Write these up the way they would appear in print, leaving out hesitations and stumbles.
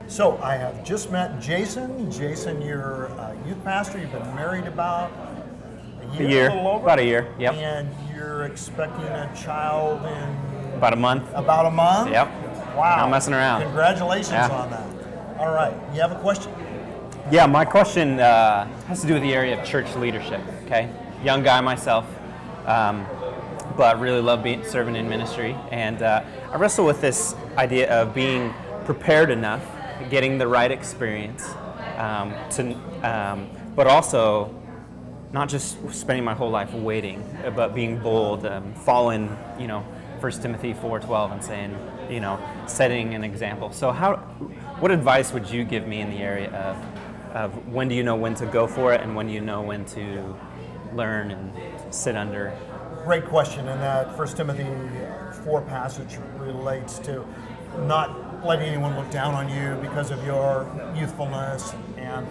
So I have just met Jason. Jason, you're a youth pastor. You've been married about a year, a little over? About a year, yep. And you're expecting a child in? About a month. About a month? Yep. Wow. Not messing around. Congratulations on that. All right. You have a question? Yeah, my question has to do with the area of church leadership, okay? Young guy myself, but really love serving in ministry. And I wrestle with this idea of being prepared enough, getting the right experience, but also not just spending my whole life waiting, but being bold, following, 1 Timothy 4:12 and saying, setting an example. So what advice would you give me in the area of when do you know when to go for it and when do you know when to learn and sit under? Great question, and that 1 Timothy 4 passage relates to not letting anyone look down on you because of your youthfulness and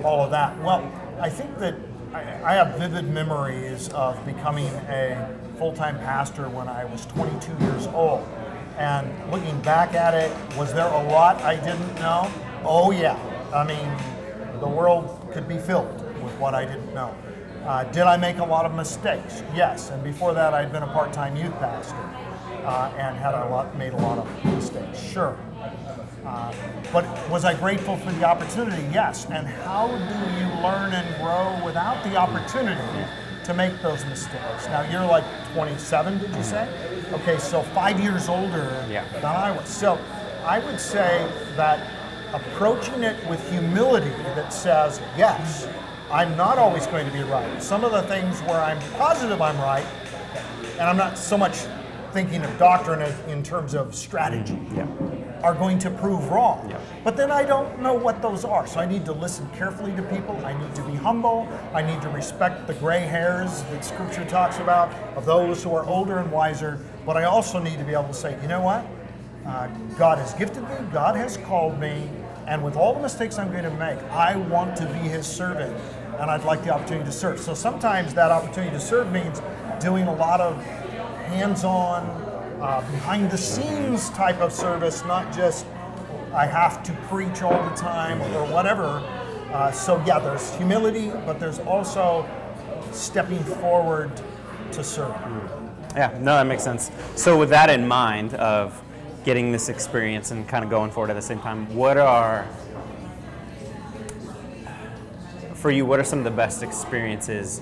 all of that. Well, I think that I have vivid memories of becoming a full-time pastor when I was 22 years old. And looking back at it, was there a lot I didn't know? Oh yeah. I mean, the world could be filled with what I didn't know. Did I make a lot of mistakes? Yes. And before that, I'd been a part-time youth pastor and made a lot of mistakes. Sure. But was I grateful for the opportunity? Yes. And how do you learn and grow without the opportunity to make those mistakes? Now, you're like 27, did you say? Okay, so 5 years older than I was. So I would say that approaching it with humility that says, yes, I'm not always going to be right. Some of the things where I'm positive I'm right, and I'm not so much thinking of doctrine in terms of strategy, are going to prove wrong. But then I don't know what those are. So I need to listen carefully to people. I need to be humble. I need to respect the gray hairs that Scripture talks about of those who are older and wiser. But I also need to be able to say, you know what? God has gifted me. God has called me. And with all the mistakes I'm going to make, I want to be His servant. And I'd like the opportunity to serve. So sometimes that opportunity to serve means doing a lot of hands-on, behind-the-scenes type of service, not just I have to preach all the time or whatever. So yeah, there's humility, but there's also stepping forward to serve. Yeah, no, that makes sense. So with that in mind of getting this experience and kind of going forward at the same time, what are some of the best experiences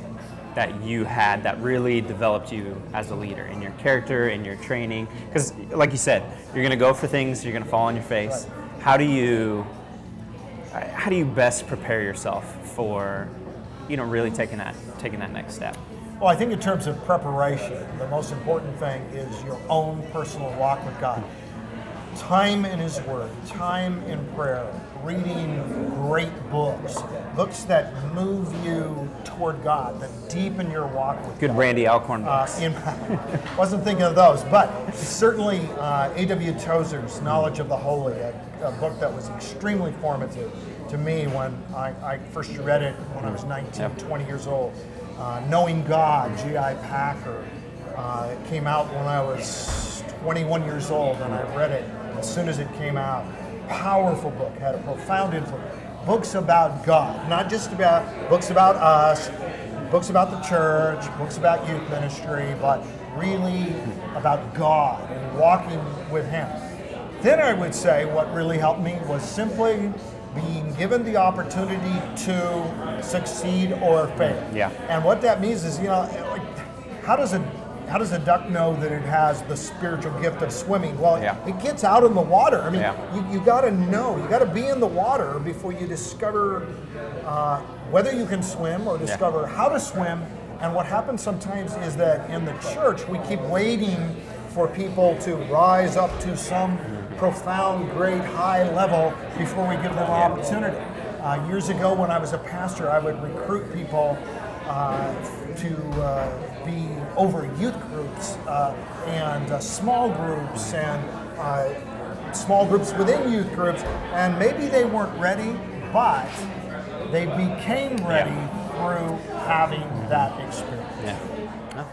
that you had that really developed you as a leader in your character, in your training? Because like you said, you're going to go for things, you're going to fall on your face. Right. How do you best prepare yourself for, really taking that next step? Well, I think in terms of preparation, the most important thing is your own personal walk with God. Time in His Word, time in prayer, reading great books that move you toward God, that deepen your walk with God. Good Randy Alcorn books. Wasn't thinking of those, but certainly A.W. Tozer's Knowledge of the Holy, a book that was extremely formative to me when I first read it when I was 19, 20 years old. Knowing God, G.I. Packer. It came out when I was 21 years old, and I read it as soon as it came out. Powerful book, had a profound influence. Books about God, not just about books about us, books about the church, books about youth ministry, but really about God and walking with Him. Then I would say what really helped me was simply being given the opportunity to succeed or fail. Yeah. And what that means is, how does a duck know that it has the spiritual gift of swimming? Well, it gets out in the water. I mean, you got to know. You got to be in the water before you discover whether you can swim or discover how to swim. And what happens sometimes is that in the church, we keep waiting for people to rise up to some profound, great, high level before we give them an opportunity. Years ago, when I was a pastor, I would recruit people to be over youth groups and small groups and small groups within youth groups, and maybe they weren't ready, but they became ready through having that experience. Yeah.